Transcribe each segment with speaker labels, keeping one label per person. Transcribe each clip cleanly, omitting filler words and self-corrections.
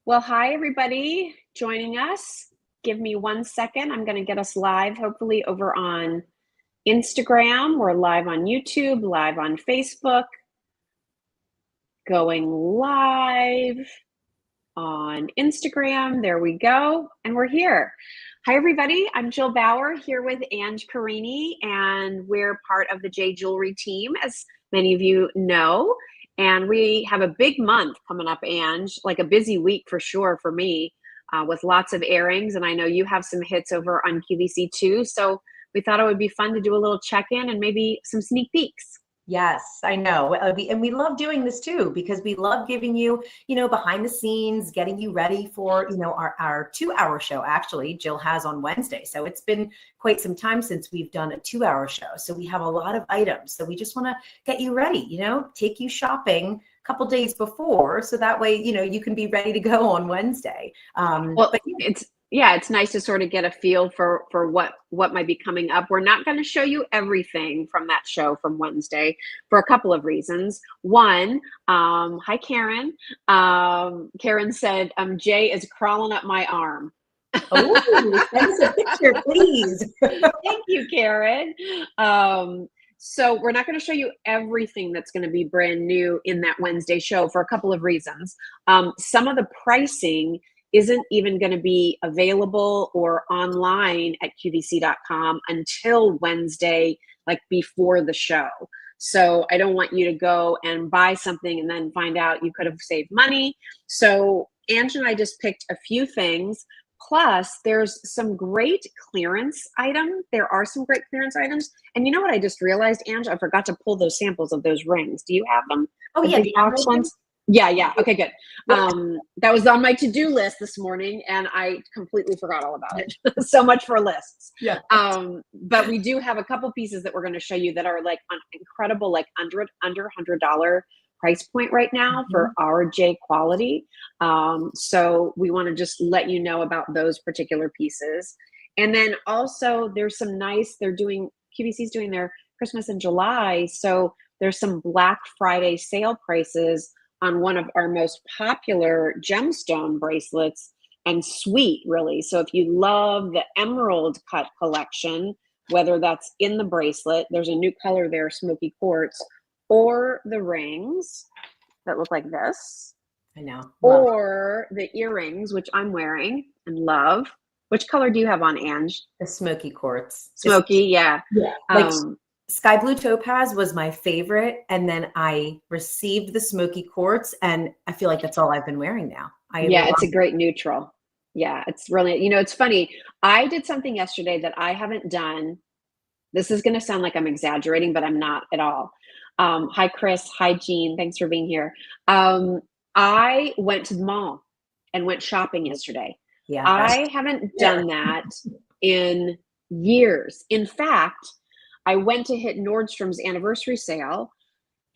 Speaker 1: Well, hi, everybody joining us. Give me 1 second. I'm going to get us live, hopefully, over on Instagram. We're live on YouTube, live on Facebook, going live on Instagram. There we go. And we're here. Hi, everybody. I'm Jill Bauer here with Ange Carini, and we're part of the J Jewelry team, as many of you know. And we have a big month coming up, Ange, like a busy week for sure for me, with lots of airings. And I know you have some hits over on QVC too. So we thought it would be fun to do a little check-in and maybe some sneak peeks.
Speaker 2: Yes, I know. And we love doing this too, because we love giving you, behind the scenes, getting you ready for, our 2-hour show. Actually, Jill has on Wednesday. So it's been quite some time since we've done a 2-hour show. So we have a lot of items. So we just want to get you ready, take you shopping a couple days before. So that way, you can be ready to go on Wednesday.
Speaker 1: But it's nice to sort of get a feel for what might be coming up. We're not going to show you everything from that show from Wednesday for a couple of reasons. One, hi Karen. Karen said, Jay is crawling up my arm.
Speaker 2: Oh, send us a picture, please.
Speaker 1: Thank you, Karen. So we're not going to show you everything that's going to be brand new in that Wednesday show for a couple of reasons. Some of the pricing isn't even going to be available or online at QVC.com until Wednesday, like before the show. So I don't want you to go and buy something and then find out you could have saved money. So Ange and I just picked a few things. Plus, there's some great clearance items. There are some great clearance items. And you know what I just realized, Ange? I forgot to pull those samples of those rings. Do you have them?
Speaker 2: Oh, yeah.
Speaker 1: The box ones? Yeah. Okay, good. That was on my to-do list this morning, and I completely forgot all about it. So much for lists.
Speaker 2: Yeah.
Speaker 1: But we do have a couple pieces that we're going to show you that are like incredible, like under $100 price point right now for our J quality. So we want to just let you know about those particular pieces. And then also there's some nice, QVC's doing their Christmas in July. So there's some Black Friday sale prices on one of our most popular gemstone bracelets, and sweet, really. So if you love the emerald cut collection, whether that's in the bracelet, there's a new color there, smoky quartz, or the rings that look like this.
Speaker 2: I know.
Speaker 1: Or the earrings, which I'm wearing and love. Which color do you have on, Ange?
Speaker 2: The smoky quartz.
Speaker 1: Smoky, yeah.
Speaker 2: Like sky blue topaz was my favorite, and then I received the smoky quartz, and I feel like that's all I've been wearing now.
Speaker 1: It's a great neutral. Yeah, it's really, it's funny. I did something yesterday that I haven't done. This is going to sound like I'm exaggerating, but I'm not at all. Hi, Chris. Hi, Jean. Thanks for being here. I went to the mall and went shopping yesterday.
Speaker 2: Yeah,
Speaker 1: I haven't done that in years. In fact, I went to hit Nordstrom's anniversary sale,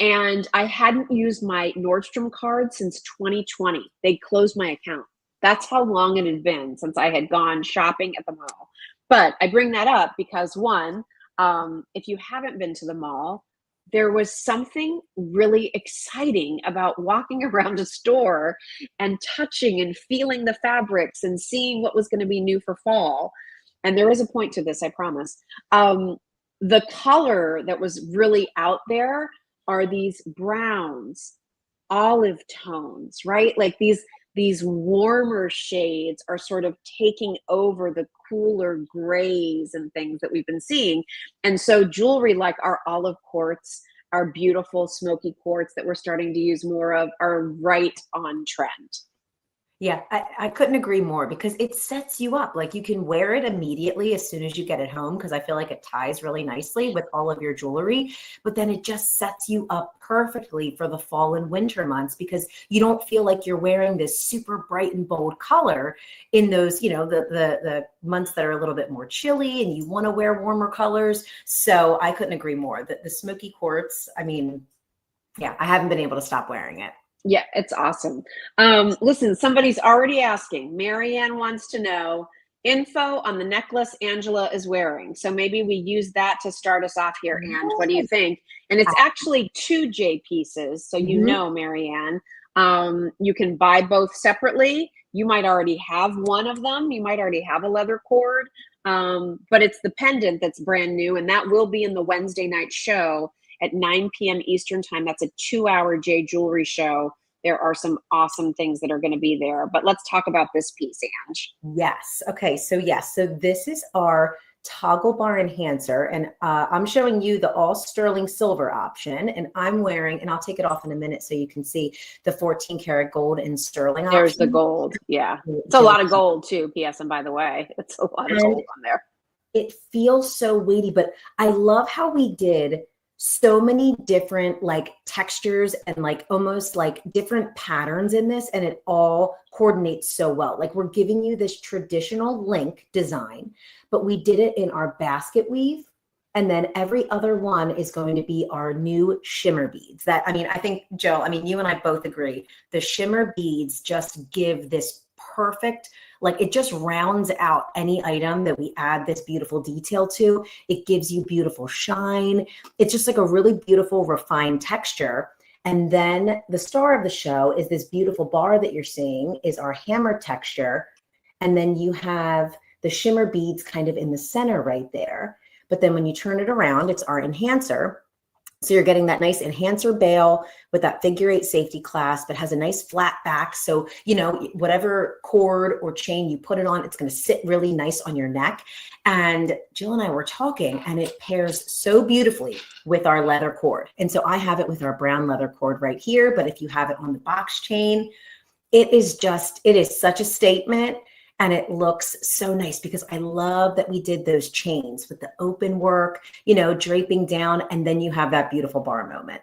Speaker 1: and I hadn't used my Nordstrom card since 2020. They closed my account. That's how long it had been since I had gone shopping at the mall. But I bring that up because, one, if you haven't been to the mall, there was something really exciting about walking around a store and touching and feeling the fabrics and seeing what was going to be new for fall. And there is a point to this, I promise. The color that was really out there are these browns, olive tones, right? Like these warmer shades are sort of taking over the cooler grays and things that we've been seeing. And so jewelry like our olive quartz, our beautiful smoky quartz that we're starting to use more of, are right on trend.
Speaker 2: Yeah, I couldn't agree more, because it sets you up. Like, you can wear it immediately as soon as you get it home, because I feel like it ties really nicely with all of your jewelry, but then it just sets you up perfectly for the fall and winter months, because you don't feel like you're wearing this super bright and bold color in those, the months that are a little bit more chilly and you want to wear warmer colors. So I couldn't agree more that the smoky quartz, I haven't been able to stop wearing it.
Speaker 1: Yeah, it's awesome. Listen, somebody's already asking. Marianne wants to know info on the necklace Angela is wearing. So maybe we use that to start us off here, Ange. What do you think? And it's actually 2 J pieces. So you know, Marianne, You can buy both separately. You might already have one of them. You might already have a leather cord, but it's the pendant that's brand new, and that will be in the Wednesday night show at 9 p.m. Eastern time. That's a 2-hour J Jewelry show. There are some awesome things that are going to be there, but let's talk about this piece, Ange.
Speaker 2: Yes. Okay. So yes. So this is our toggle bar enhancer, and I'm showing you the all sterling silver option, and I'm wearing, and I'll take it off in a minute so you can see the 14 karat gold and sterling option.
Speaker 1: There's the gold. Yeah. It's a lot of gold too, P.S. And by the way, it's a lot of gold on there.
Speaker 2: It feels so weighty, but I love how we did so many different like textures and like almost like different patterns in this, and it all coordinates so well. Like we're giving you this traditional link design, but we did it in our basket weave, and then every other one is going to be our new shimmer beads. That, I mean, I think, Joe, I mean, you and I both agree, the shimmer beads just give this perfect, like it just rounds out any item that we add this beautiful detail to. It gives you beautiful shine. It's just like a really beautiful refined texture. And then the star of the show is this beautiful bar that you're seeing is our hammer texture. And then you have the shimmer beads kind of in the center right there. But then when you turn it around, it's our enhancer. So you're getting that nice enhancer bail with that figure 8 safety clasp. It has a nice flat back. So, you know, whatever cord or chain you put it on, it's going to sit really nice on your neck. And Jill and I were talking, and it pairs so beautifully with our leather cord. And so I have it with our brown leather cord right here. But if you have it on the box chain, it is such a statement. And it looks so nice because I love that we did those chains with the open work, you know, draping down, and then you have that beautiful bar moment.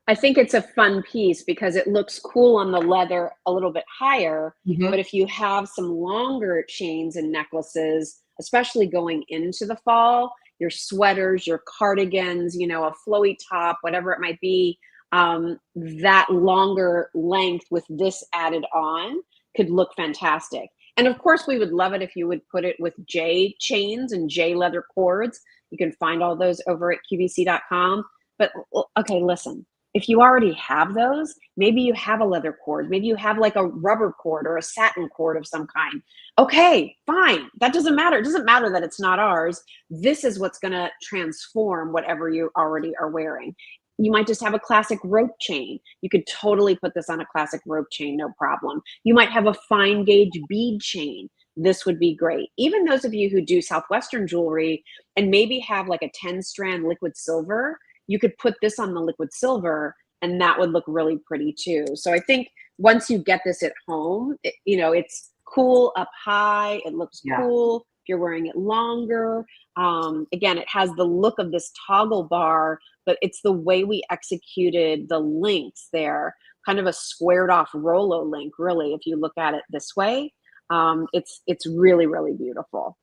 Speaker 1: I think it's a fun piece because it looks cool on the leather a little bit higher.
Speaker 2: Mm-hmm.
Speaker 1: But if you have some longer chains and necklaces, especially going into the fall, your sweaters, your cardigans, you know, a flowy top, whatever it might be, that longer length with this added on could look fantastic. And of course, we would love it if you would put it with J chains and J leather cords. You can find all those over at QVC.com. But okay, listen, if you already have those, maybe you have a leather cord, maybe you have like a rubber cord or a satin cord of some kind. Okay, fine. That doesn't matter. It doesn't matter that it's not ours. This is what's going to transform whatever you already are wearing. You might just have a classic rope chain. You could totally put this on a classic rope chain, no problem. You might have a fine gauge bead chain. This would be great. Even those of you who do Southwestern jewelry and maybe have like a 10-strand liquid silver, you could put this on the liquid silver and that would look really pretty too. So I think once you get this at home, you know, it's cool up high. It looks cool if you're wearing it longer. Again, it has the look of this toggle bar, but it's the way we executed the links there, kind of a squared off Rolo link, really, if you look at it this way. It's really, really beautiful.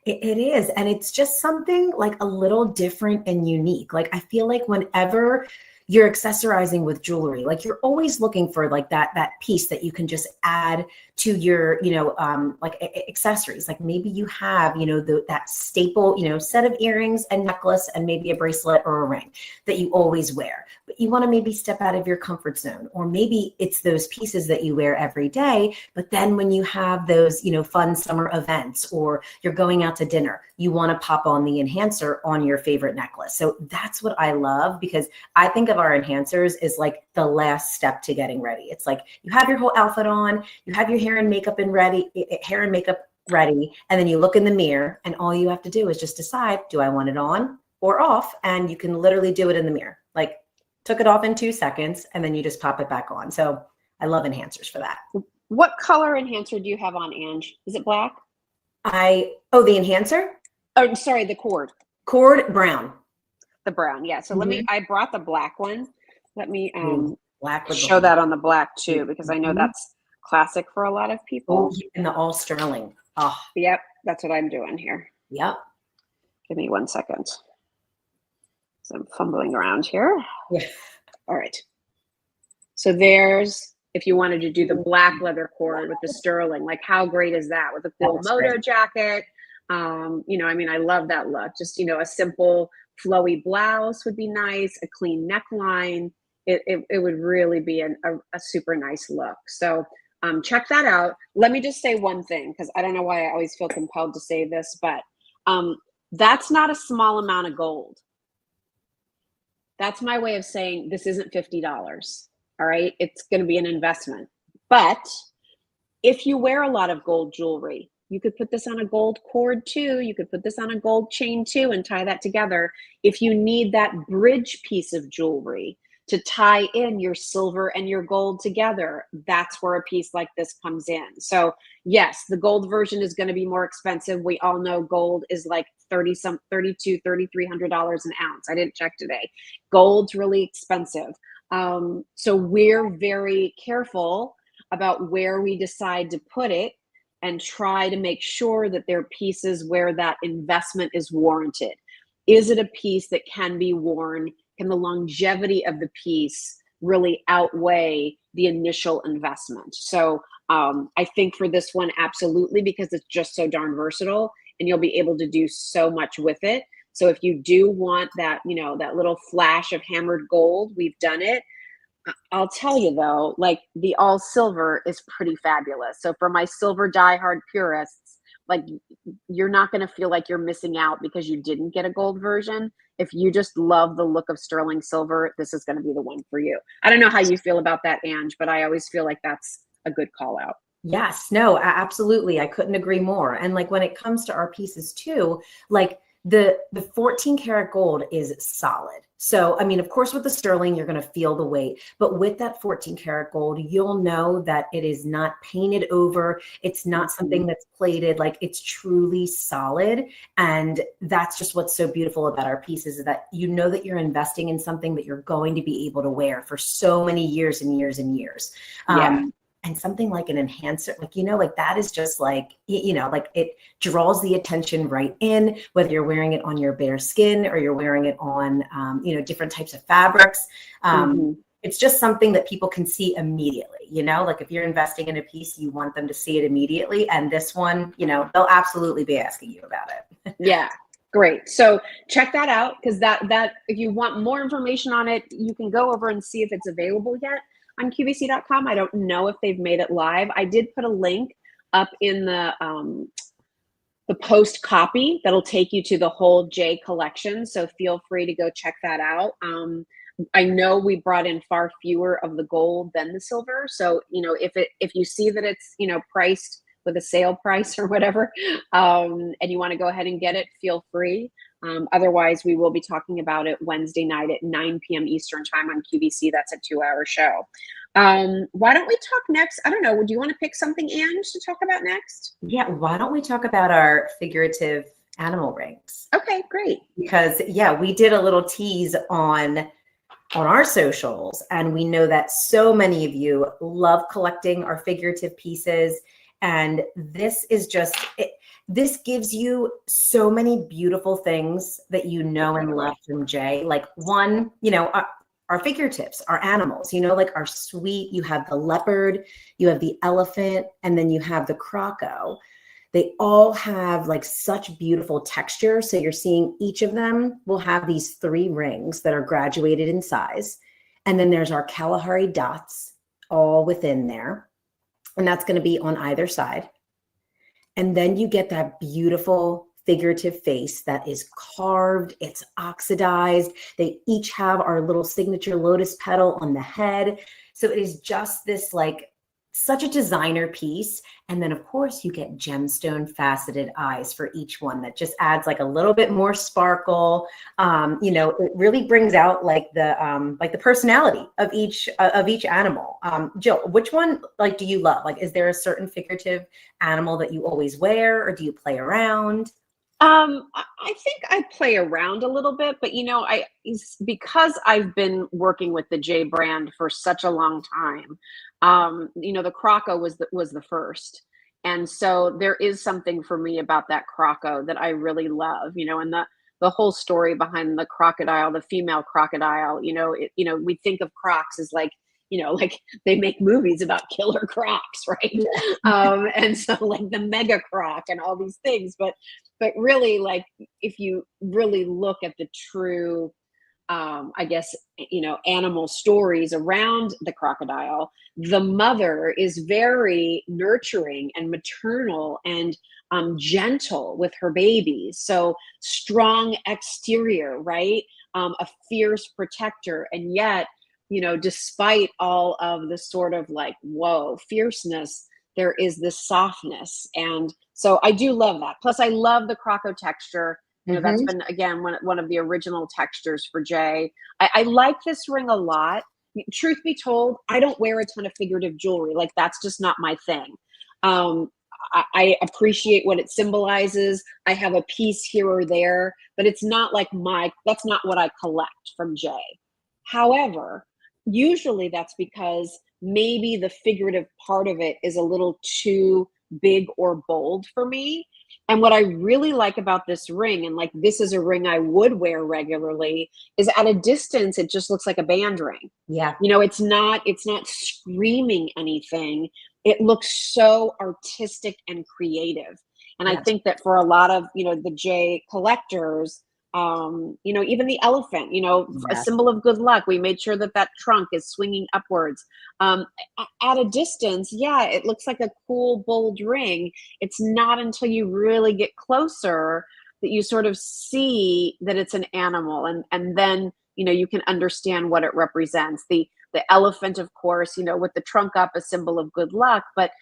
Speaker 2: It is. And it's just something like a little different and unique. Like I feel like whenever you're accessorizing with jewelry, like you're always looking for like that piece that you can just add to your, you know, like accessories. Like maybe you have, you know, that staple, you know, set of earrings and necklace and maybe a bracelet or a ring that you always wear, but you want to maybe step out of your comfort zone, or maybe it's those pieces that you wear every day. But then when you have those, you know, fun summer events or you're going out to dinner, you want to pop on the enhancer on your favorite necklace. So that's what I love, because I think of our enhancers is like the last step to getting ready. It's like you have your whole outfit on, you have your hair and makeup ready, and then you look in the mirror and all you have to do is just decide, do I want it on or off? And you can literally do it in the mirror. Like took it off in 2 seconds and then you just pop it back on. So I love enhancers for that.
Speaker 1: What color enhancer do you have on, Ange? Is it black?
Speaker 2: The enhancer?
Speaker 1: Oh, sorry, the cord.
Speaker 2: Cord brown.
Speaker 1: The brown, yeah. So let me, I brought the black one. Let me
Speaker 2: black
Speaker 1: show that on the black too, because I know that's classic for a lot of people.
Speaker 2: Oh, and the all sterling. Oh,
Speaker 1: yep, that's what I'm doing here.
Speaker 2: Yep.
Speaker 1: Give me 1 second. So I'm fumbling around here.
Speaker 2: Yeah.
Speaker 1: All right. So there's, if you wanted to do the black leather cord with the sterling, like how great is that with a cool moto jacket? You know, I mean, I love that look. Just, you know, a simple flowy blouse would be nice, a clean neckline. it would really be a super nice look. So check that out. Let me just say one thing, because I don't know why I always feel compelled to say this, but that's not a small amount of gold. That's my way of saying this isn't $50. All right. It's going to be an investment. But if you wear a lot of gold jewelry, you could put this on a gold cord too. You could put this on a gold chain too and tie that together. If you need that bridge piece of jewelry to tie in your silver and your gold together, that's where a piece like this comes in. So yes, the gold version is going to be more expensive. We all know gold is like $3,200, $3,300 an ounce. I didn't check today. Gold's really expensive. So we're very careful about where we decide to put it and try to make sure that they're pieces where that investment is warranted. Is it a piece that can be worn? Can the longevity of the piece really outweigh the initial investment? So I think for this one, absolutely, because it's just so darn versatile and you'll be able to do so much with it. So if you do want that, you know, that little flash of hammered gold, we've done it. I'll tell you though, like the all silver is pretty fabulous. So for my silver diehard purists, like you're not going to feel like you're missing out because you didn't get a gold version. If you just love the look of sterling silver, this is going to be the one for you. I don't know how you feel about that, Ange, but I always feel like that's a good call out.
Speaker 2: Yes, no, absolutely. I couldn't agree more. And like when it comes to our pieces too, like the 14 karat gold is solid. So, I mean, of course, with the sterling, you're going to feel the weight, but with that 14 karat gold, you'll know that it is not painted over. It's not something that's plated. Like it's truly solid. And that's just what's so beautiful about our pieces, is that you know that you're investing in something that you're going to be able to wear for so many years and years and years.
Speaker 1: Yeah.
Speaker 2: And something like an enhancer, like, you know, like that is just like, you know, like it draws the attention right in, whether you're wearing it on your bare skin or you're wearing it on, you know, different types of fabrics. It's just something that people can see immediately, you know, like if you're investing in a piece, you want them to see it immediately. And this one, you know, they'll absolutely be asking you about it.
Speaker 1: Yeah. Great. So check that out, because that if you want more information on it, you can go over and see if it's available yet on QVC.com. I don't know if they've made it live. I did put a link up in the post copy that'll take you to the whole J collection. So feel free to go check that out. I know we brought in far fewer of the gold than the silver. So, you know, if you see that it's, you know, priced with a sale price or whatever, and you want to go ahead and get it, feel free. Otherwise, we will be talking about it Wednesday night at 9 p.m. Eastern time on QVC. That's a 2-hour show. Why don't we talk next? I don't know. Do you want to pick something, Ange, to talk about next?
Speaker 2: Yeah. Why don't we talk about our figurative animal rings?
Speaker 1: Okay, great.
Speaker 2: Because yeah, we did a little tease on our socials, and we know that so many of you love collecting our figurative pieces. And this is just it. This gives you so many beautiful things that you know and love from Jay. Like one, you know, our figuratives, our animals, you know, like our sweet, you have the leopard, you have the elephant, and then you have the croco. They all have like such beautiful texture. So you're seeing each of them will have these 3 rings that are graduated in size. And then there's our Kalahari dots all within there. And that's going to be on either side. And then you get that beautiful figurative face that is carved, it's oxidized. They each have our little signature lotus petal on the head. So it is just this like such a designer piece. And then of course you get gemstone faceted eyes for each one that just adds like a little bit more sparkle. You know, it really brings out like the personality of each animal. Jill, which one like do you love? Like, is there a certain figurative animal that you always wear, or do you play around?
Speaker 1: I think I play around a little bit, but you know, because I've been working with the J brand for such a long time. You know, the croco was the first, and so there is something for me about that croco that I really love. You know, and the whole story behind the crocodile, the female crocodile. You know, we think of crocs as like, you know, like they make movies about killer crocs, right? And so like the mega croc and all these things, but really, like if you really look at the true I guess, animal stories around the crocodile, the mother is very nurturing and maternal and gentle with her babies. So strong exterior, right? A fierce protector. And yet, despite all of the sort of like, whoa, fierceness, there is this softness. And so I do love that. Plus, I love the croco texture. That's
Speaker 2: Mhm.
Speaker 1: been, again, one of the original textures for Jay. I like this ring a lot. Truth be told, I don't wear a ton of figurative jewelry. Like, that's just not my thing. Um, I appreciate what it symbolizes. I have a piece here or there, but it's not like that's not what I collect from Jay. However, usually that's because maybe the figurative part of it is a little too big or bold for me. And what I really like about this ring, and like this is a ring I would wear regularly, is at a distance it just looks like a band ring.
Speaker 2: Yeah.
Speaker 1: It's not screaming anything. It looks so artistic and creative. And I
Speaker 2: Yes.
Speaker 1: think that for a lot of, the J collectors, even the elephant, a
Speaker 2: Yes.
Speaker 1: symbol of good luck. We made sure that that trunk is swinging upwards. At a distance, yeah, it looks like a cool, bold ring. It's not until you really get closer that you sort of see that it's an animal, and then you can understand what it represents. The elephant, of course, with the trunk up, a symbol of good luck. But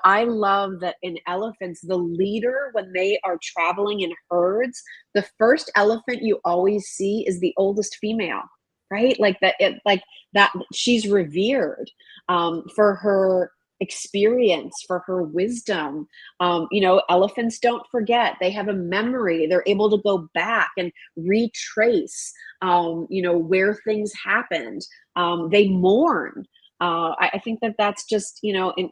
Speaker 1: I love that in elephants, the leader, when they are traveling in herds, the first elephant you always see is the oldest female, right? Like that, like that. She's revered for her experience, for her wisdom. Elephants don't forget. They have a memory. They're able to go back and retrace, where things happened. They mourn. I think that that's just,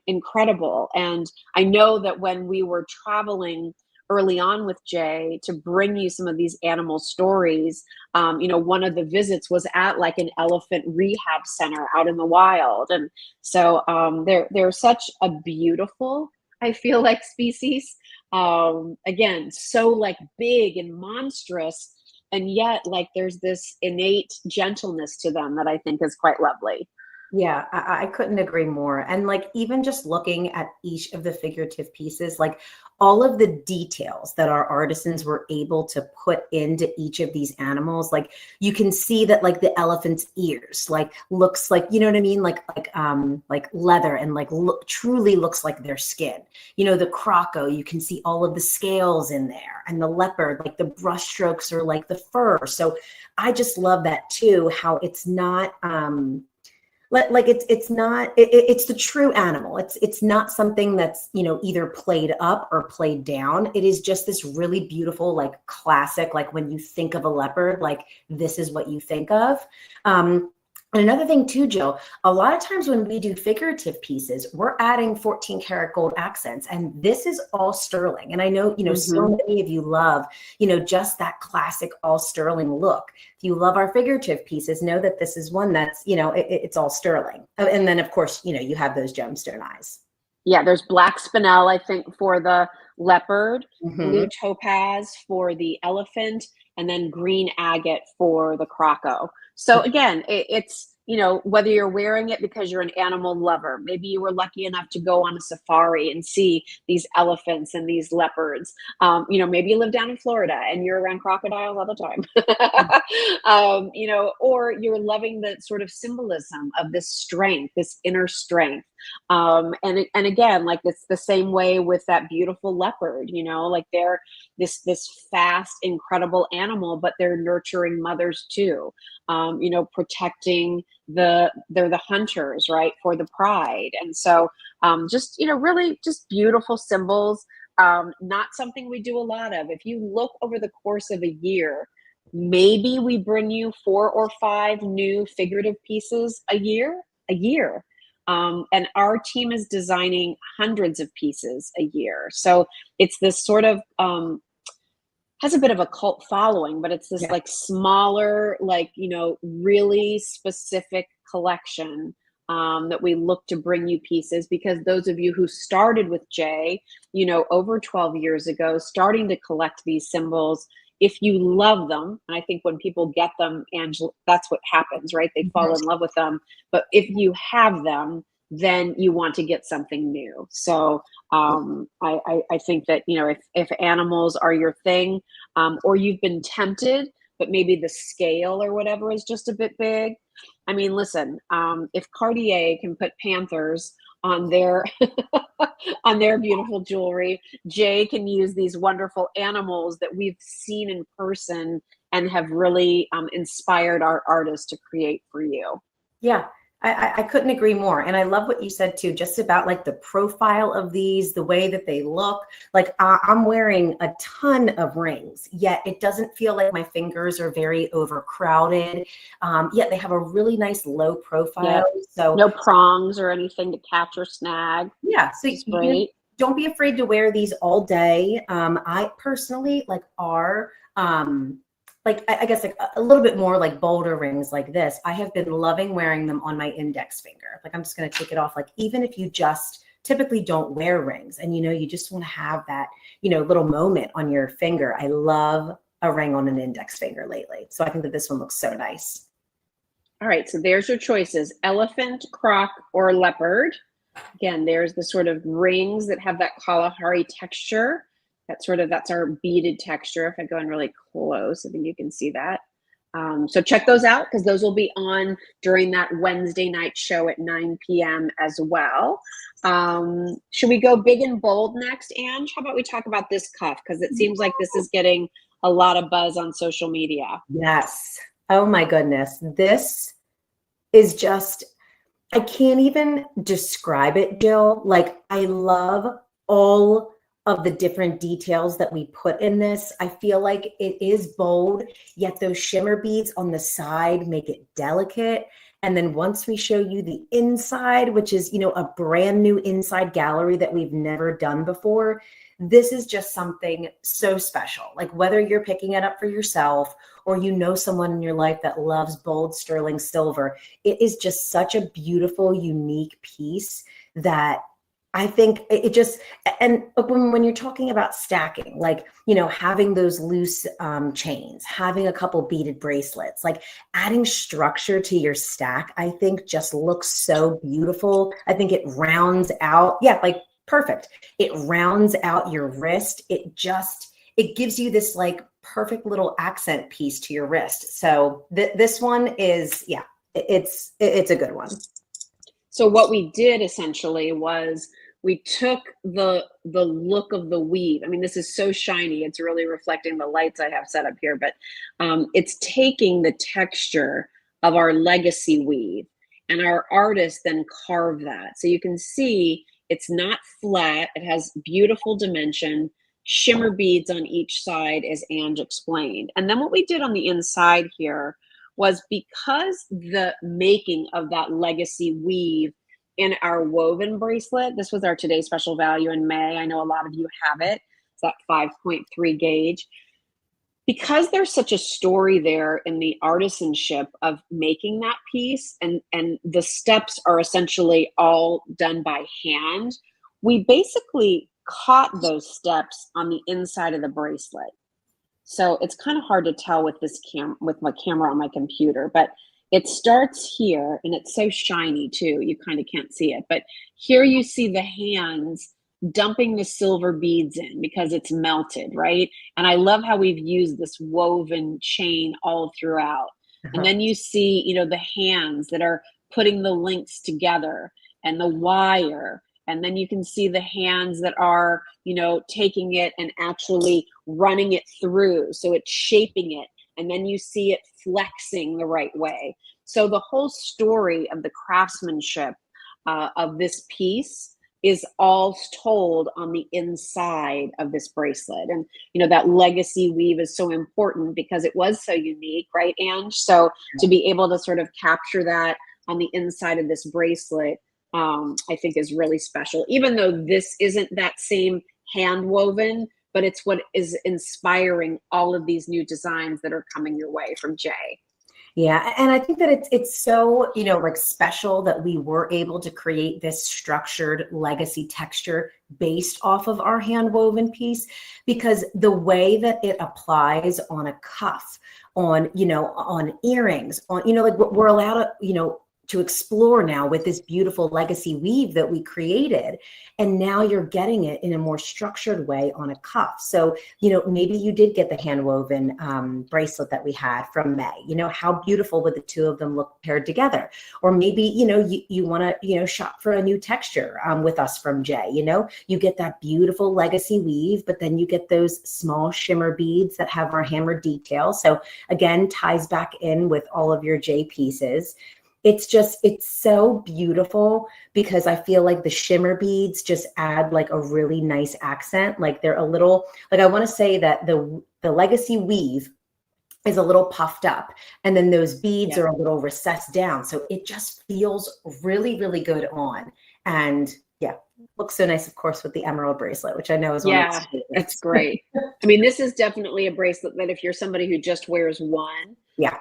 Speaker 1: incredible. And I know that when we were traveling early on with Jay to bring you some of these animal stories, one of the visits was at like an elephant rehab center out in the wild. And so they're such a beautiful, I feel like, species. Again, so like big and monstrous, and yet like there's this innate gentleness to them that I think is quite lovely.
Speaker 2: Yeah, I couldn't agree more. And like even just looking at each of the figurative pieces, like all of the details that our artisans were able to put into each of these animals, like you can see that like the elephant's ears like looks like, you know what I mean? Like leather, and like truly looks like their skin. The croco, you can see all of the scales in there, and the leopard, like the brush strokes are like the fur. So I just love that too, how it's not like it's not it's the true animal. It's not something that's either played up or played down. It is just this really beautiful, like classic, like when you think of a leopard, like this is what you think of. And another thing too, Jill, a lot of times when we do figurative pieces, we're adding 14 karat gold accents, and this is all sterling. And I know, so
Speaker 1: Hmm.
Speaker 2: many of you love, just that classic all sterling look. If you love our figurative pieces, know that this is one that's, it's all sterling. And then of course, you have those gemstone eyes.
Speaker 1: Yeah, there's black spinel, I think, for the leopard, blue
Speaker 2: Hmm.
Speaker 1: topaz for the elephant, and then green agate for the croco. So again, it's whether you're wearing it because you're an animal lover, maybe you were lucky enough to go on a safari and see these elephants and these leopards. Maybe you live down in Florida and you're around crocodiles all the time. Or you're loving the sort of symbolism of this strength, this inner strength. And again, like it's the same way with that beautiful leopard, like they're this fast, incredible animal, but they're nurturing mothers too. Protecting they're the hunters, right, for the pride. And so just really just beautiful symbols. Not something we do a lot of. If you look over the course of a year, maybe we bring you 4 or 5 new figurative pieces a year. And our team is designing hundreds of pieces a year. So it's this sort of has a bit of a cult following, but it's this
Speaker 2: Yeah.
Speaker 1: like smaller, like, really specific collection that we look to bring you pieces, because those of you who started with Jay, over 12 years ago, starting to collect these symbols, if you love them, and I think when people get them, Angela, that's what happens, right? They fall in love with them. But if you have them, then you want to get something new. So I think that, you know, if animals are your thing, or you've been tempted, but maybe the scale or whatever is just a bit big. I mean, listen, if Cartier can put panthers on their on their beautiful jewelry, Jay can use these wonderful animals that we've seen in person and have really inspired our artists to create for you.
Speaker 2: Yeah, I couldn't agree more. And I love what you said too, just about like the profile of these, the way that they look. Like I'm wearing a ton of rings, yet it doesn't feel like my fingers are very overcrowded. Yet they have a really nice low profile.
Speaker 1: Yep.
Speaker 2: So
Speaker 1: No prongs or anything to catch or snag.
Speaker 2: yeah, so
Speaker 1: It's great.
Speaker 2: don't be afraid to wear these all day. I personally like I guess like a little bit more like bolder rings like this. I have been loving wearing them on my index finger. Like I'm just going to take it off. Like even if you just typically don't wear rings and, you know, you just want to have that, you know, little moment on your finger. I love a ring on an index finger lately. So I think that this one looks so nice.
Speaker 1: All right, so there's your choices: elephant, croc, or leopard. Again, there's the sort of rings that have that Kalahari texture. That's our beaded texture. If I go in really close, I think you can see that. So check those out, because those will be on during that Wednesday night show at 9 p.m. as well. Should we go big and bold next, Ange? How about we talk about this cuff? Because it seems like this is getting a lot of buzz on social media.
Speaker 2: Yes. Oh my goodness. This is just, I can't even describe it, Jill. Like I love all of the different details that we put in this. I feel like it is bold, yet those shimmer beads on the side make it delicate. And then once we show you the inside, which is, you know, a brand new inside gallery that we've never done before, this is just something so special. Like whether you're picking it up for yourself or you know someone in your life that loves bold sterling silver, it is just such a beautiful, unique piece that I think it just, and when you're talking about stacking, like, you know, having those loose chains, having a couple beaded bracelets, like adding structure to your stack, I think just looks so beautiful. I think it rounds out, yeah, like perfect. It rounds out your wrist. It gives you this like perfect little accent piece to your wrist. So this one is, yeah, it's a good one.
Speaker 1: So what we did essentially was we took the look of the weave. I mean, this is so shiny. It's really reflecting the lights I have set up here, but it's taking the texture of our legacy weave, and our artist then carved that. So you can see it's not flat. It has beautiful dimension, shimmer beads on each side, as Ange explained. And then what we did on the inside here was, because the making of that legacy weave in our woven bracelet, this was our Today Special Value in May. I know a lot of you have it. It's that 5.3 gauge. Because there's such a story there in the artisanship of making that piece, and the steps are essentially all done by hand, we basically caught those steps on the inside of the bracelet. So it's kind of hard to tell with this with my camera on my computer, but it starts here, and it's so shiny too, you kind of can't see it. But here you see the hands dumping the silver beads in because it's melted, right? And I love how we've used this woven chain all throughout. And then you see, you know, the hands that are putting the links together and the wire. And then you can see the hands that are, you know, taking it and actually running it through. So it's shaping it. And then you see it flexing the right way. So the whole story of the craftsmanship of this piece is all told on the inside of this bracelet. And, you know, that legacy weave is so important because it was so unique, right, Ange? So to be able to sort of capture that on the inside of this bracelet, I think is really special, even though this isn't that same hand woven, but it's what is inspiring all of these new designs that are coming your way from Jay.
Speaker 2: Yeah, and I think that it's so, like special that we were able to create this structured legacy texture based off of our hand woven piece, because the way that it applies on a cuff, on, on earrings, on, like what we're allowed to, to explore now with this beautiful legacy weave that we created. And now you're getting it in a more structured way on a cuff. So, maybe you did get the hand woven bracelet that we had from May. How beautiful would the two of them look paired together? Or maybe, you want to, shop for a new texture with us from Jay. You get that beautiful legacy weave, but then you get those small shimmer beads that have our hammer detail. So again, ties back in with all of your Jay pieces. It's so beautiful because I feel like the shimmer beads just add like a really nice accent. Like they're a little, like I want to say that the legacy weave is a little puffed up, and then those beads are a little recessed down. So it just feels really, really good on. And yeah, looks so nice, of course, with the emerald bracelet, which I know is one of
Speaker 1: Yeah, it's great. I mean, this is definitely a bracelet that if you're somebody who just wears one,
Speaker 2: yeah,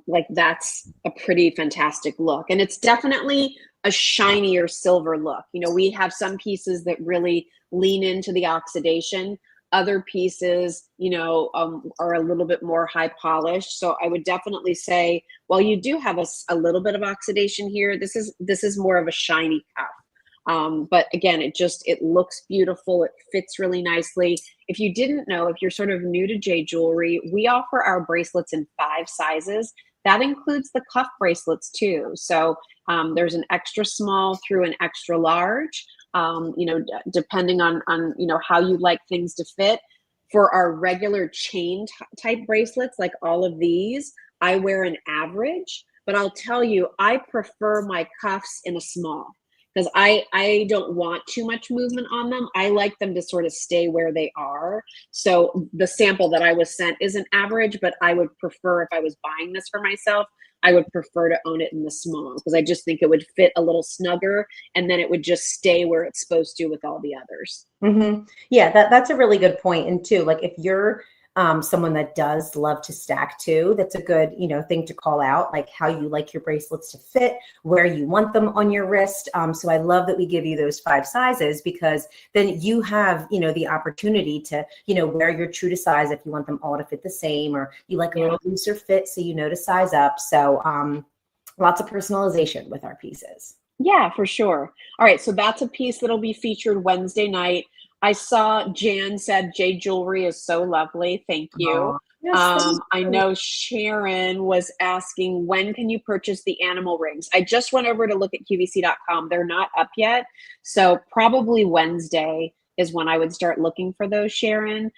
Speaker 1: like that's a pretty fantastic look. And it's definitely a shinier silver look. We have some pieces that really lean into the oxidation. Other pieces, are a little bit more high polished. So I would definitely say, while you do have a little bit of oxidation here, this is more of a shiny cuff. But again, it looks beautiful. It fits really nicely. If you didn't know, if you're sort of new to Jay Jewelry, we offer our bracelets in 5 sizes. That includes the cuff bracelets too. So there's an extra small through an extra large, depending on how you like things to fit. For our regular chain type bracelets, like all of these, I wear an average, but I'll tell you, I prefer my cuffs in a small, because I don't want too much movement on them. I like them to sort of stay where they are. So the sample that I was sent is an average, but I would prefer, if I was buying this for myself, I would prefer to own it in the small, because I just think it would fit a little snugger, and then it would just stay where it's supposed to with all the others.
Speaker 2: Mm-hmm. Yeah, that's a really good point. And too, like if you're someone that does love to stack too, that's a good, thing to call out, like how you like your bracelets to fit, where you want them on your wrist. So I love that we give you those 5 sizes, because then you have, the opportunity to, wear your true to size if you want them all to fit the same, or you like a little looser fit, so to size up. So lots of personalization with our pieces.
Speaker 1: Yeah, for sure. All right, so that's a piece that'll be featured Wednesday night. I saw Jan said Jay Jewelry is so lovely. Thank you.
Speaker 2: Aw, yes,
Speaker 1: I know Sharon was asking, when can you purchase the animal rings? I just went over to look at QVC.com. They're not up yet. So probably Wednesday is when I would start looking for those, Sharon.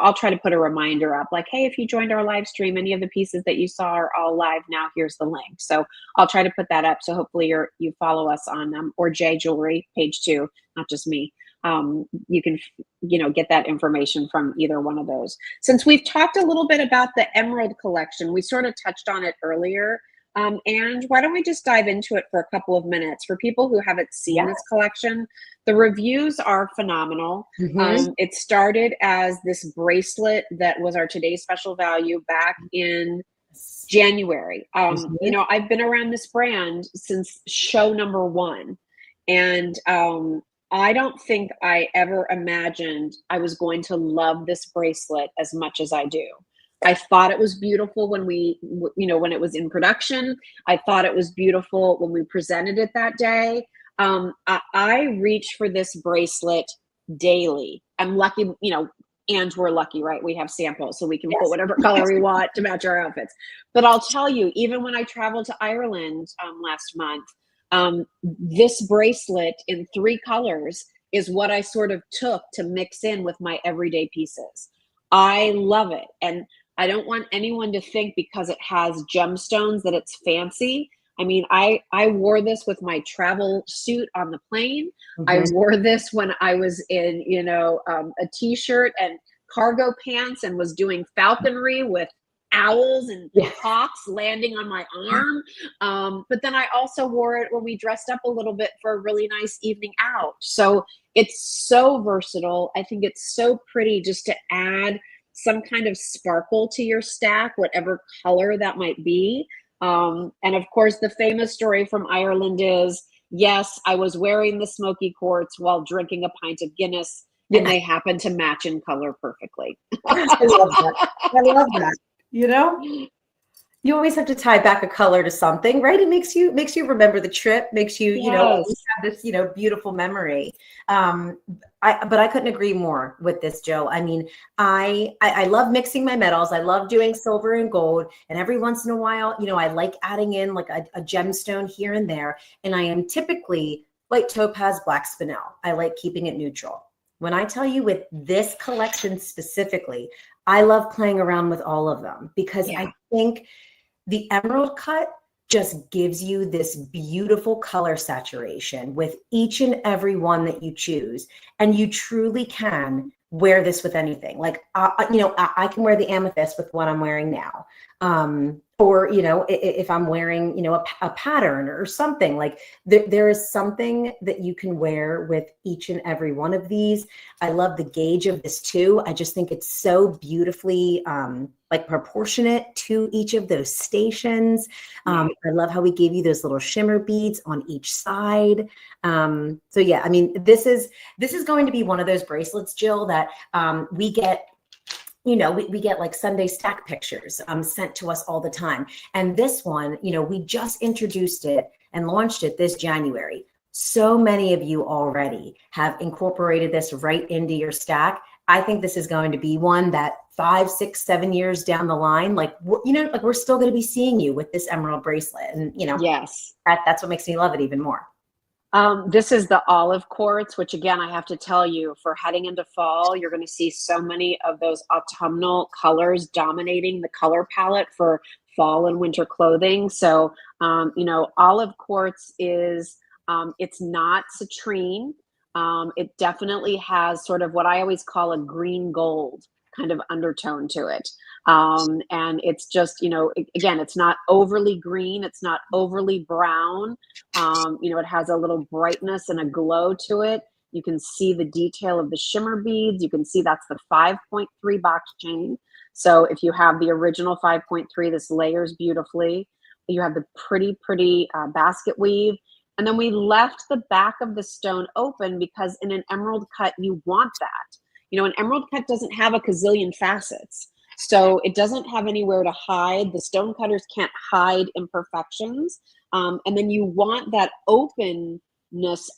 Speaker 1: I'll try to put a reminder up like, hey, if you joined our live stream, any of the pieces that you saw are all live now. Here's the link. So I'll try to put that up. So hopefully you follow us on or Jay Jewelry page 2, not just me. You can, get that information from either one of those. Since we've talked a little bit about the Emerald collection, we sort of touched on it earlier. And why don't we just dive into it for a couple of minutes? For people who haven't seen this collection, the reviews are phenomenal.
Speaker 2: Mm-hmm.
Speaker 1: It started as this bracelet that was our today's special value back in January. I've been around this brand since show number 1. And I don't think I ever imagined I was going to love this bracelet as much as I do. I thought it was beautiful when when it was in production. I thought it was beautiful when we presented it that day. I reach for this bracelet daily. I'm lucky, and we're lucky, right? We have samples, so we can put whatever color we want to match our outfits. But I'll tell you, even when I traveled to Ireland last month, this bracelet in 3 colors is what I sort of took to mix in with my everyday pieces. I love it. And I don't want anyone to think because it has gemstones that it's fancy. I mean, I wore this with my travel suit on the plane.
Speaker 2: Mm-hmm.
Speaker 1: I wore this when I was in, a t-shirt and cargo pants and was doing falconry with owls and hawks landing on my arm. But then I also wore it when we dressed up a little bit for a really nice evening out. So it's so versatile. I think it's so pretty just to add some kind of sparkle to your stack, whatever color that might be. And of course, the famous story from Ireland is, yes, I was wearing the smoky quartz while drinking a pint of Guinness, and they happen to match in color perfectly.
Speaker 2: I love that. I love that. You know, you always have to tie back a color to something, right? It makes you remember the trip, makes you, you know, always have this, you know, beautiful memory. But I couldn't agree more with this, Jill. I mean, I love mixing my metals. I love doing silver and gold. And every once in a while, you know, I like adding in like a gemstone here and there. And I am typically white topaz, black spinel. I like keeping it neutral. When I tell you with this collection specifically, I love playing around with all of them because I think the emerald cut just gives you this beautiful color saturation with each and every one that you choose. And you truly can wear this with anything. Like, you know, I can wear the amethyst with what I'm wearing now. Or, you know, if I'm wearing, you know, a pattern or something, like there is something that you can wear with each and every one of these. I love the gauge of this too. I just think it's so beautifully like proportionate to each of those stations. I love how we gave you those little shimmer beads on each side. So yeah, I mean, this is going to be one of those bracelets, Jill, that we get, you know, we get like Sunday stack pictures sent to us all the time. And this one, you know, we just introduced it and launched it this January. So many of you already have incorporated this right into your stack. I think this is going to be one that 5, 6, 7 years down the line, like, you know, like we're still going to be seeing you with this emerald bracelet. And, you know, that's what makes me love it even more.
Speaker 1: This is the olive quartz, which again, I have to tell you, for heading into fall, you're going to see so many of those autumnal colors dominating the color palette for fall and winter clothing. So, you know, olive quartz is, it's not citrine. It definitely has sort of what I always call a green gold kind of undertone to it. And it's just, you know, again, it's not overly green. It's not overly brown. You know, it has a little brightness and a glow to it. You can see the detail of the shimmer beads. You can see that's the 5.3 box chain. So if you have the original 5.3, this layers beautifully. You have the pretty basket weave. And then we left the back of the stone open because in an emerald cut, you want that. You know, an emerald cut doesn't have a gazillion facets. So it doesn't have anywhere to hide. The stone cutters can't hide imperfections. And then you want that openness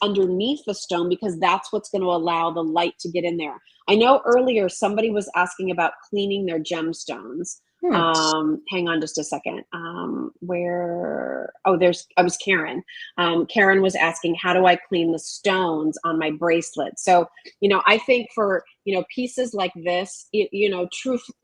Speaker 1: underneath the stone because that's what's going to allow the light to get in there. I know earlier somebody was asking about cleaning their gemstones. Hang on just a second. I was Karen. Karen was asking, how do I clean the stones on my bracelet? So, you know, I think for, you know, pieces like this, you know,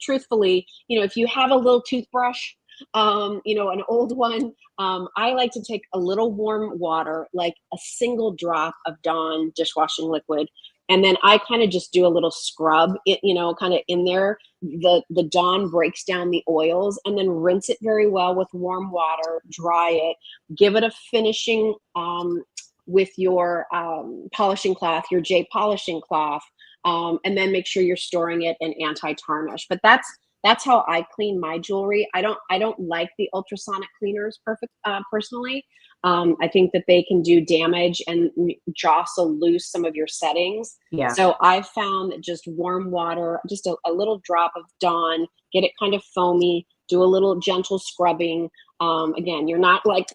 Speaker 1: truthfully, you know, if you have a little toothbrush, you know, an old one, I like to take a little warm water, like a single drop of Dawn dishwashing liquid. And then I kind of just do a little scrub, it, you know, kind of in there. The Dawn breaks down the oils and then rinse it very well with warm water, dry it, give it a finishing with your polishing cloth, your J polishing cloth, and then make sure you're storing it in anti-tarnish. But that's how I clean my jewelry. I don't like the ultrasonic cleaners personally. I think that they can do damage and jostle loose some of your settings.
Speaker 2: Yeah.
Speaker 1: So I found that just warm water, just a little drop of Dawn, get it kind of foamy, do a little gentle scrubbing. Again, you're not like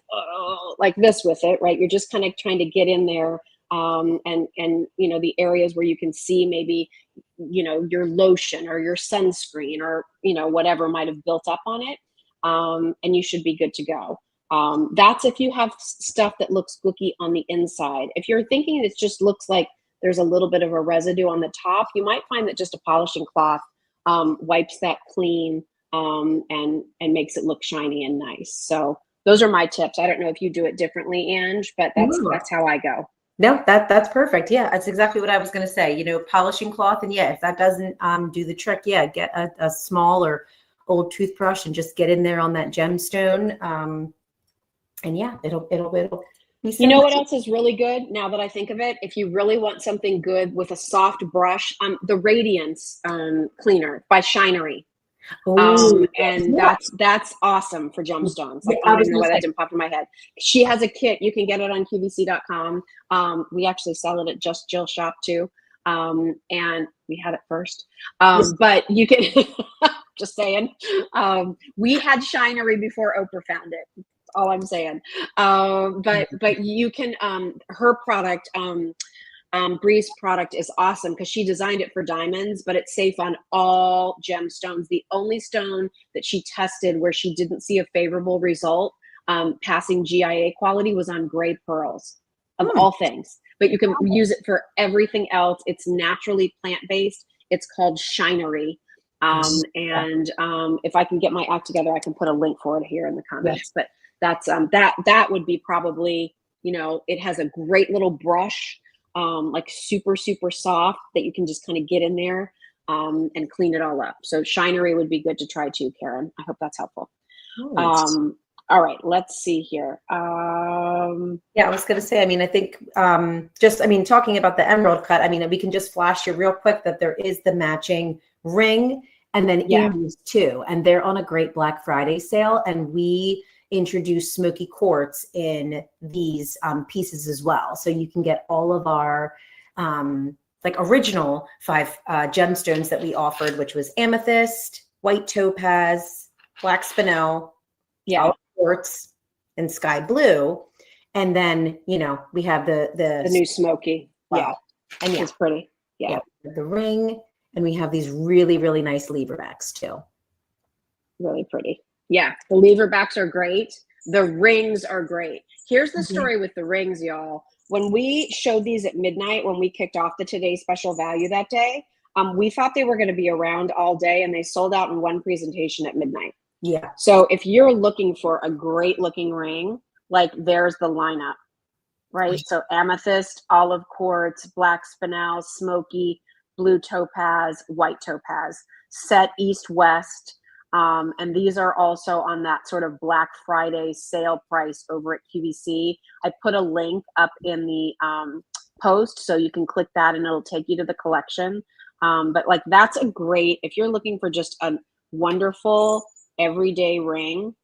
Speaker 1: this with it, right? You're just kind of trying to get in there. And you know, the areas where you can see maybe, you know, your lotion or your sunscreen or, you know, whatever might have built up on it. And you should be good to go. That's if you have stuff that looks gooky on the inside. If you're thinking it just looks like there's a little bit of a residue on the top, you might find that just a polishing cloth wipes that clean and makes it look shiny and nice. So those are my tips. I don't know if you do it differently, Ange, but that's how I go.
Speaker 2: No, that's perfect. Yeah, that's exactly what I was going to say. You know, polishing cloth, and yeah, if that doesn't do the trick, yeah, get a small or old toothbrush and just get in there on that gemstone. And yeah, it'll
Speaker 1: You know what else is really good now that I think of it? If you really want something good with a soft brush, the Radiance cleaner by Shinery.
Speaker 2: Oh,
Speaker 1: And
Speaker 2: yeah.
Speaker 1: that's awesome for gemstones.
Speaker 2: Yeah,
Speaker 1: Like, I
Speaker 2: I
Speaker 1: don't
Speaker 2: was
Speaker 1: even know
Speaker 2: gonna
Speaker 1: why
Speaker 2: say.
Speaker 1: that didn't pop in my head. She has a kit. You can get it on QVC.com. We actually sell it at Just Jill Shop too. And we had it first. But you can just saying. We had Shinery before Oprah found it. That's all I'm saying. But you can her product. Bree's product is awesome because she designed it for diamonds, but it's safe on all gemstones. The only stone that she tested where she didn't see a favorable result passing GIA quality was on gray pearls, of all things. But you can use it for everything else. It's naturally plant-based. It's called Shinery. If I can get my act together, I can put a link for it here in the comments. But that's that would be probably, it has a great little brush. Like super, super soft that you can just kind of get in there and clean it all up. So Shinery would be good to try too, Karen. I hope that's helpful. All right, let's see here.
Speaker 2: Yeah, I was going to say, I think talking about the emerald cut, we can just flash you real quick that there is the matching ring and then earrings too. And they're on a great Black Friday sale. And we introduce smoky quartz in these pieces as well. So you can get all of our original 5 gemstones that we offered, which was amethyst, white topaz, black spinel, quartz, and sky blue. And then, we have the
Speaker 1: new smoky.
Speaker 2: Wow.
Speaker 1: And it's pretty. Yeah.
Speaker 2: The ring, and we have these really, really nice lever backs too.
Speaker 1: Really pretty. Yeah, the lever backs are great. The rings are great. Here's the story with the rings, y'all. When we showed these at midnight, when we kicked off the Today's Special Value that day, we thought they were going to be around all day, and they sold out in one presentation at midnight.
Speaker 2: Yeah.
Speaker 1: So if you're looking for a great looking ring, like there's the lineup, right? So amethyst, olive quartz, black spinel, smoky, blue topaz, white topaz, set east-west. And these are also on that sort of Black Friday sale price over at QVC. I put a link up in the post, so you can click that and it'll take you to the collection. But like, that's a great, if you're looking for just a wonderful everyday ring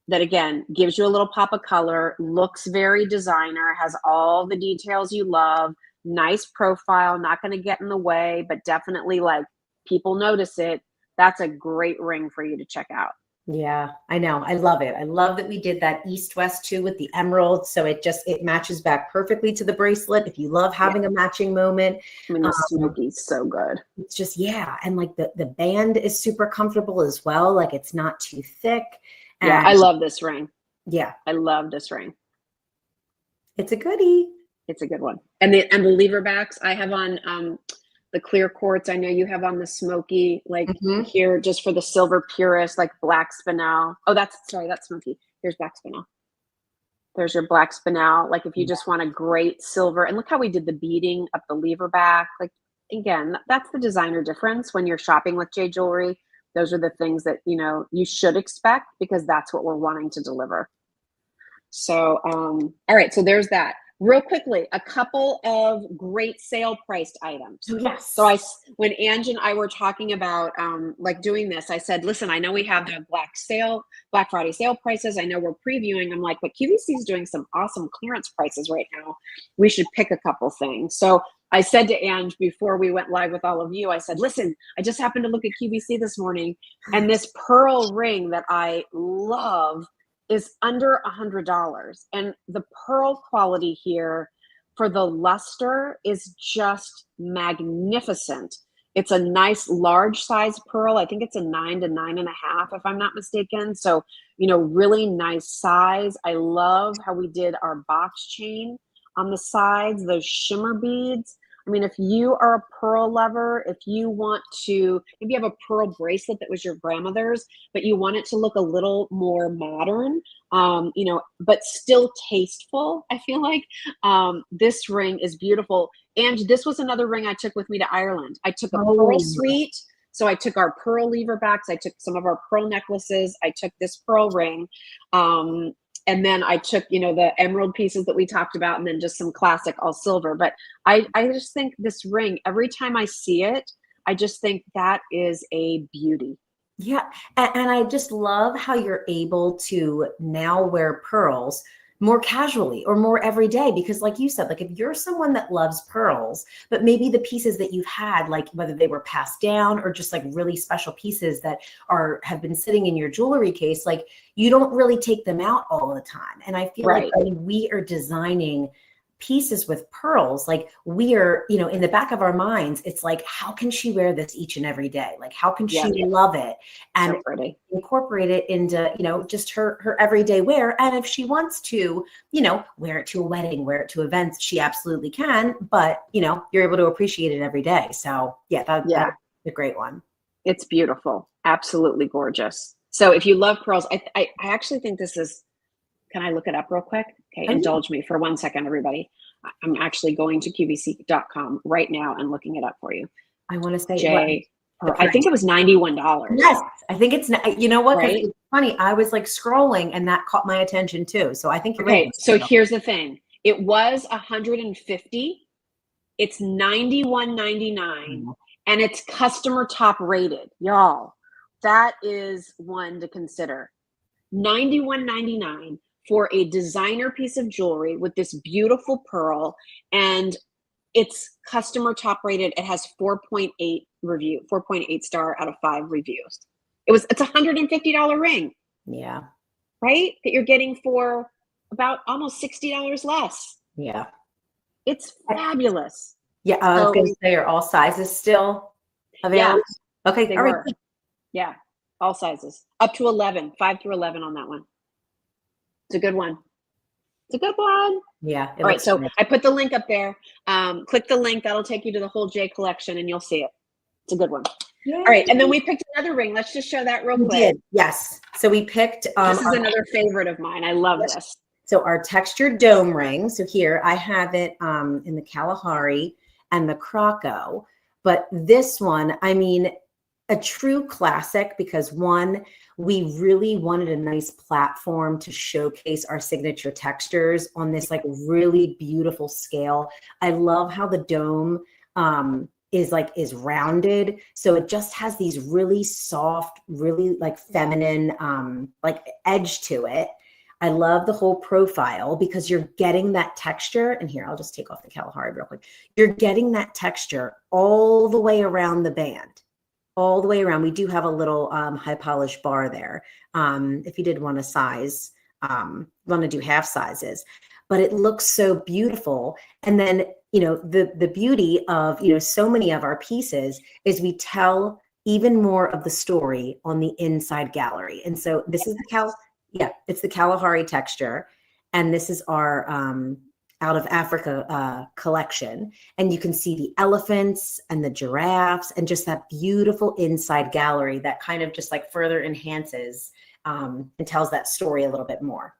Speaker 1: that, again, gives you a little pop of color, looks very designer, has all the details you love, nice profile, not going to get in the way, but definitely like people notice it. That's a great ring for you to check out.
Speaker 2: Yeah, I know. I love it. I love that we did that east-west too with the emerald. So it matches back perfectly to the bracelet. If you love having a matching moment.
Speaker 1: The smoky's so good.
Speaker 2: It's just, and like the band is super comfortable as well. Like, it's not too thick. And
Speaker 1: I love this ring.
Speaker 2: Yeah.
Speaker 1: I love this ring.
Speaker 2: It's a goodie.
Speaker 1: It's a good one. And the lever backs I have on the clear quartz. I know you have on the smoky, like here, just for the silver purist, like black spinel. Oh, that's smoky. Here's black spinel. There's your black spinel. Like, if you just want a great silver, and look how we did the beading up the lever back. Like, again, that's the designer difference when you're shopping with J Jewelry. Those are the things that, you should expect, because that's what we're wanting to deliver. So, all right. So there's that. Real quickly, a couple of great sale priced items.
Speaker 2: Yes.
Speaker 1: So when Ange and I were talking about like doing this, I said, listen, I know we have the Black Friday sale prices. I know we're previewing. I'm like, but QVC is doing some awesome clearance prices right now. We should pick a couple things. So I said to Ange before we went live with all of you, I said, listen, I just happened to look at QVC this morning, and this pearl ring that I love is under $100. And the pearl quality here for the luster is just magnificent. It's a nice large size pearl. I think it's a 9 to 9.5, if I'm not mistaken. So, really nice size. I love how we did our box chain on the sides, those shimmer beads. I mean, if you are a pearl lover, if you want to, maybe you have a pearl bracelet that was your grandmother's, but you want it to look a little more modern, but still tasteful, I feel like this ring is beautiful. And this was another ring I took with me to Ireland. I took a pearl suite. So I took our pearl lever backs. I took some of our pearl necklaces. I took this pearl ring. and then I took, the emerald pieces that we talked about, and then just some classic all silver. But I just think this ring, every time I see it, I just think that is a beauty.
Speaker 2: Yeah. And I just love how you're able to now wear pearls more casually or more every day, because like you said, like if you're someone that loves pearls, but maybe the pieces that you've had, like whether they were passed down or just like really special pieces that have been sitting in your jewelry case, like you don't really take them out all the time. And I feel like when we are designing pieces with pearls, like we are, in the back of our minds, it's like, how can she wear this each and every day? Like, how can she love it and incorporate it into, just her everyday wear? And if she wants to, wear it to a wedding, wear it to events, she absolutely can. But, you're able to appreciate it every day. So that's a great one.
Speaker 1: It's beautiful. Absolutely gorgeous. So if you love pearls, I actually think this is, can I look it up real quick? Okay, indulge me for 1 second, everybody. I'm actually going to QVC.com right now and looking it up for you.
Speaker 2: I want to say,
Speaker 1: I think it was $91.
Speaker 2: Yes, I think it's, you know what?
Speaker 1: Right?
Speaker 2: It's funny. I was like scrolling and that caught my attention too. So I think you're
Speaker 1: right. So here's the thing. It was $150. It's $91.99, and it's customer top rated, y'all. That is one to consider. $91.99 for a designer piece of jewelry with this beautiful pearl, and it's customer top rated. It has 4.8 star out of 5 reviews. It's $150 ring.
Speaker 2: Yeah.
Speaker 1: Right? That you're getting for about almost $60 less.
Speaker 2: Yeah.
Speaker 1: It's fabulous.
Speaker 2: Yeah. I was going to say, are all sizes still available?
Speaker 1: Yeah.
Speaker 2: Okay. All right.
Speaker 1: Yeah. All sizes up to 11, 5 through 11 on that one. It's a good one. It's a good one.
Speaker 2: Yeah.
Speaker 1: All right. So I put the link up there. Click the link. That'll take you to the whole J collection and you'll see it. It's a good one. Yay. All right. And then we picked another ring. Let's just show that real quick. We did.
Speaker 2: Yes. So we picked.
Speaker 1: This is another favorite of mine. I love this.
Speaker 2: So our textured dome ring. So here I have it in the Kalahari and the Krakow. But this one, I mean, a true classic, because one, we really wanted a nice platform to showcase our signature textures on this like really beautiful scale. I love how the dome is rounded. So it just has these really soft, really like feminine like edge to it. I love the whole profile because you're getting that texture. And here, I'll just take off the Kalahari real quick. You're getting that texture all the way around the band. All the way around. We do have a little high polish bar there. If you did want to size, want to do half sizes, but it looks so beautiful. And then, the beauty of, so many of our pieces is we tell even more of the story on the inside gallery. And so this is it's the Kalahari texture. And this is our out of Africa collection. And you can see the elephants and the giraffes and just that beautiful inside gallery that kind of just like further enhances and tells that story a little bit more.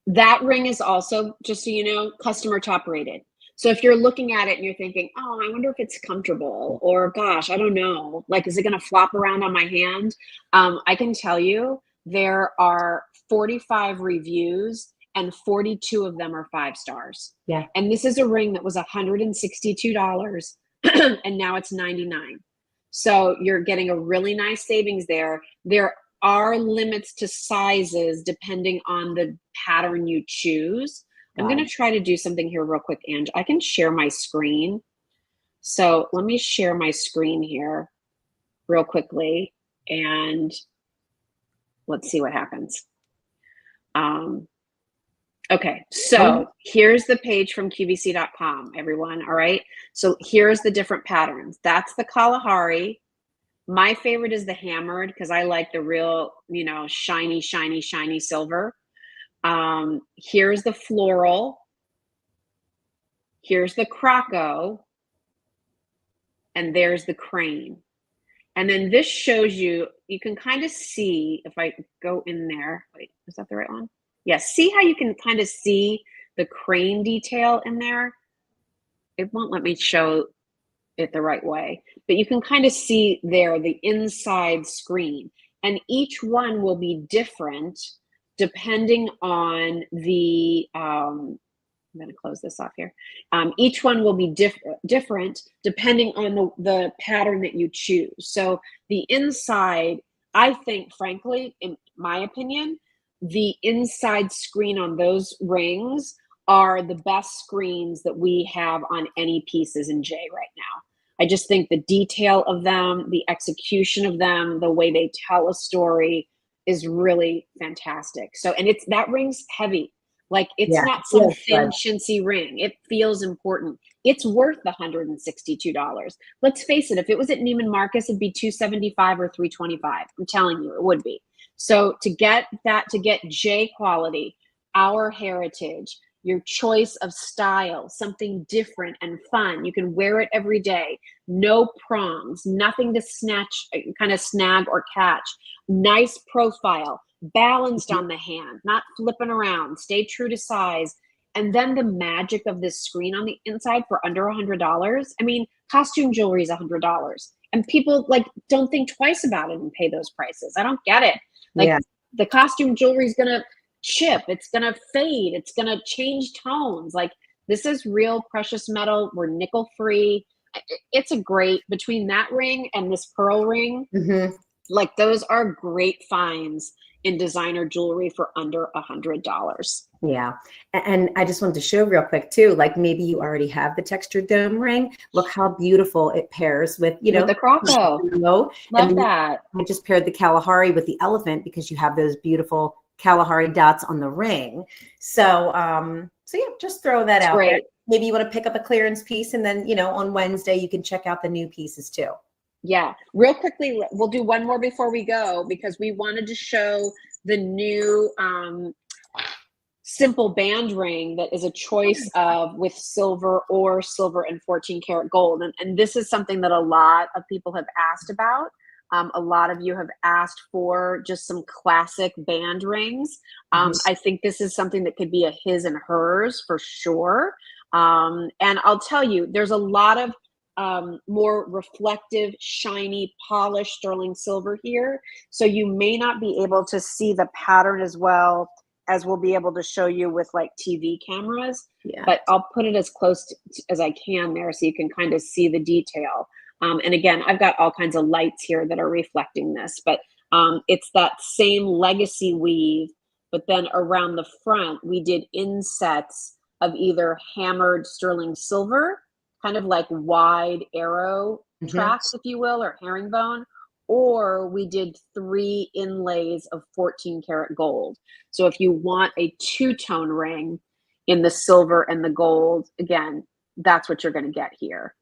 Speaker 1: That ring is also, just so you know, customer top rated. So if you're looking at it and you're thinking, oh, I wonder if it's comfortable, or gosh, I don't know, like, is it going to flop around on my hand? I can tell you there are 45 reviews and 42 of them are 5 stars.
Speaker 2: Yeah.
Speaker 1: And this is a ring that was $162 and now it's $99. So you're getting a really nice savings there. There are limits to sizes depending on the pattern you choose. I'm going to try to do something here real quick, Ange. I can share my screen. So let me share my screen here real quickly and let's see what happens. Okay, so here's the page from QVC.com, everyone. All right, so here's the different patterns. That's the Kalahari. My favorite is the hammered because I like the real, shiny, shiny, shiny silver. Here's the floral. Here's the Krakow. And there's the crane. And then this shows you can kind of see, if I go in there, wait, is that the right one? Yes, see how you can kind of see the crane detail in there? It won't let me show it the right way, but you can kind of see there the inside screen. And each one will be different depending on the, I'm going to close this off here. Each one will be different depending on the pattern that you choose. So the inside, I think, frankly, in my opinion, the inside screen on those rings are the best screens that we have on any pieces in J right now. I just think the detail of them, the execution of them, the way they tell a story is really fantastic. So, and that ring's heavy. Like, it's not some thin chintzy ring. It feels important. It's worth the $162. Let's face it, if it was at Neiman Marcus, it'd be $275 or $325. I'm telling you, it would be. So to get J quality, our heritage, your choice of style, something different and fun. You can wear it every day. No prongs, nothing to kind of snag or catch. Nice profile, balanced on the hand, not flipping around, stay true to size. And then the magic of this screen on the inside for under $100. I mean, costume jewelry is $100. And people don't think twice about it and pay those prices. I don't get it. The costume jewelry is going to chip, it's going to fade, it's going to change tones. This is real precious metal. We're nickel free. It's a great, between that ring and this pearl ring, those are great finds in designer jewelry for under $100.
Speaker 2: Yeah. And I just wanted to show real quick too, maybe you already have the textured dome ring. Look how beautiful it pairs with, with
Speaker 1: the Croco. Love that.
Speaker 2: I just paired the Kalahari with the elephant because you have those beautiful Kalahari dots on the ring. So yeah, just throw that out there. Maybe you want to pick up a clearance piece, and then, on Wednesday you can check out the new pieces too.
Speaker 1: Yeah. Real quickly, we'll do one more before we go, because we wanted to show the new simple band ring that is a choice of with silver or silver and 14 karat gold. And this is something that a lot of people have asked about. A lot of you have asked for just some classic band rings. I think this is something that could be a his and hers for sure. And I'll tell you, there's a lot of more reflective, shiny, polished sterling silver here. So you may not be able to see the pattern as well as we'll be able to show you with TV cameras. Yeah. But I'll put it as close as I can there so you can kind of see the detail. And again, I've got all kinds of lights here that are reflecting this, but it's that same legacy weave, but then around the front, we did insets of either hammered sterling silver, kind of like wide arrow tracks, if you will, or herringbone, or we did 3 inlays of 14 karat gold. So if you want a two-tone ring in the silver and the gold, again, that's what you're going to get here.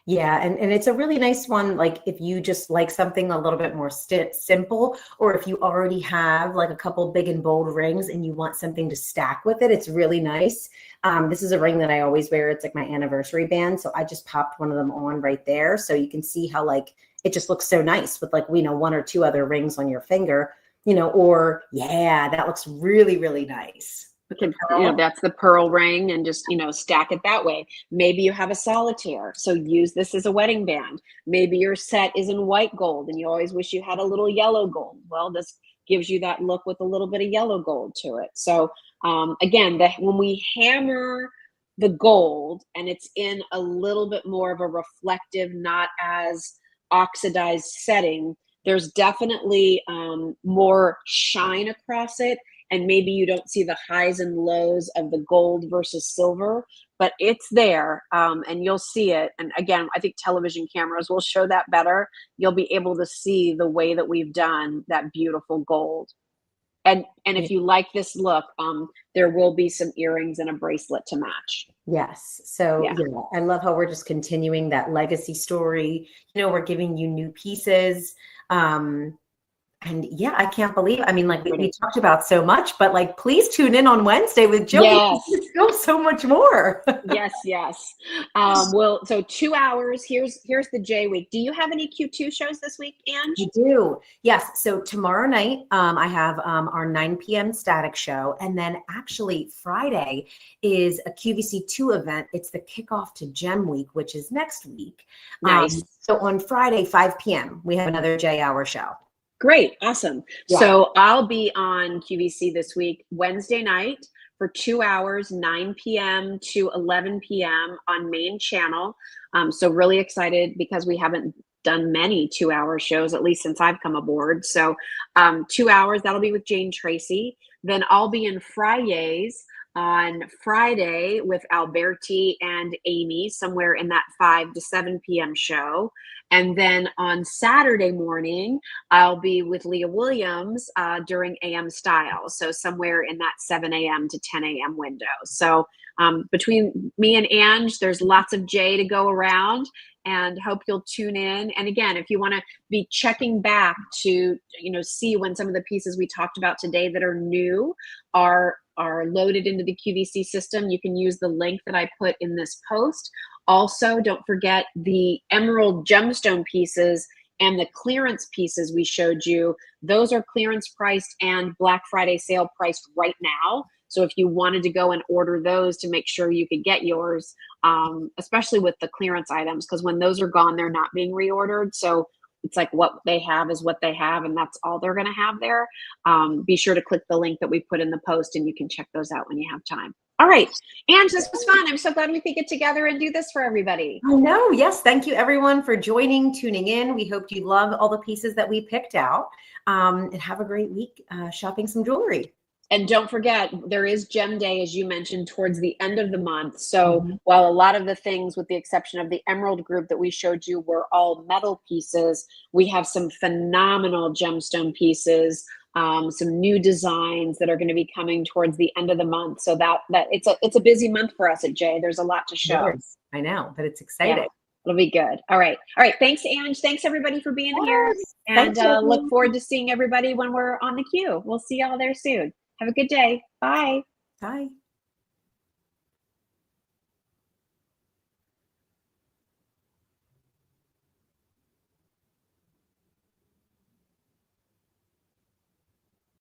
Speaker 2: Yeah, and it's a really nice one, if you just like something a little bit more simple, or if you already have a couple big and bold rings and you want something to stack with it, it's really nice. This is a ring that I always wear. It's my anniversary band, so I just popped one of them on right there, so you can see how it just looks so nice with 1 or 2 other rings on your finger, or that looks really, really nice.
Speaker 1: That's the pearl ring, and just, stack it that way. Maybe you have a solitaire, so use this as a wedding band. Maybe your set is in white gold and you always wish you had a little yellow gold. Well, this gives you that look with a little bit of yellow gold to it. So again, when we hammer the gold and it's in a little bit more of a reflective, not as oxidized setting, there's definitely more shine across it. And maybe you don't see the highs and lows of the gold versus silver, but it's there, and you'll see it. And again, I think television cameras will show that better. You'll be able to see the way that we've done that beautiful gold. And if you like this look, there will be some earrings and a bracelet to match.
Speaker 2: Yes. So I love how we're just continuing that legacy story. We're giving you new pieces. And I can't believe, we talked about so much, but please tune in on Wednesday with Joey.
Speaker 1: Yes.
Speaker 2: There's still so much more.
Speaker 1: Yes. Well, so 2 hours, here's the J week. Do you have any Q2 shows this week, Ange?
Speaker 2: I do. Yes. So tomorrow night, I have our 9 p.m. static show. And then actually Friday is a QVC2 event. It's the kickoff to Gem Week, which is next week.
Speaker 1: Nice.
Speaker 2: So on Friday, 5 p.m., we have another J hour show.
Speaker 1: Great. Awesome.
Speaker 2: Yeah.
Speaker 1: So I'll be on QVC this week, Wednesday night for 2 hours, 9 p.m. to 11 p.m. on main channel. So really excited because we haven't done many 2-hour shows, at least since I've come aboard. So 2 hours, that'll be with Jane Tracy. Then I'll be in Fridays on Friday with Alberti and Amy, somewhere in that 5 to 7 p.m. show. And then on Saturday morning, I'll be with Leah Williams during AM Style. So somewhere in that 7 a.m. to 10 a.m. window. So between me and Ange, there's lots of J to go around, and hope you'll tune in. And again, if you want to be checking back to, see when some of the pieces we talked about today that are new are loaded into the QVC system, you can use the link that I put in this post. Also, don't forget the emerald gemstone pieces and the clearance pieces we showed you. Those are clearance priced and Black Friday sale priced right now. So if you wanted to go and order those to make sure you could get yours, especially with the clearance items, because when those are gone, they're not being reordered. So it's like what they have is what they have, and that's all they're going to have there. Be sure to click the link that we put in the post, and you can check those out when you have time. All right, Ange, this was fun. I'm so glad we could get together and do this for everybody.
Speaker 2: I know. Yes. Thank you, everyone, for joining, tuning in. We hope you love all the pieces that we picked out, and have a great week shopping some jewelry.
Speaker 1: And don't forget, there is Gem Day, as you mentioned, towards the end of the month. So while a lot of the things, with the exception of the Emerald Group that we showed you, were all metal pieces, we have some phenomenal gemstone pieces, some new designs that are going to be coming towards the end of the month. So that it's a busy month for us at J. There's a lot to show.
Speaker 2: I know, but it's exciting.
Speaker 1: Yeah. It'll be good. All right. Thanks, Ange. Thanks, everybody, for being here. And look forward to seeing everybody when we're on the queue. We'll see y'all there soon. Have a good day. Bye.
Speaker 2: Bye.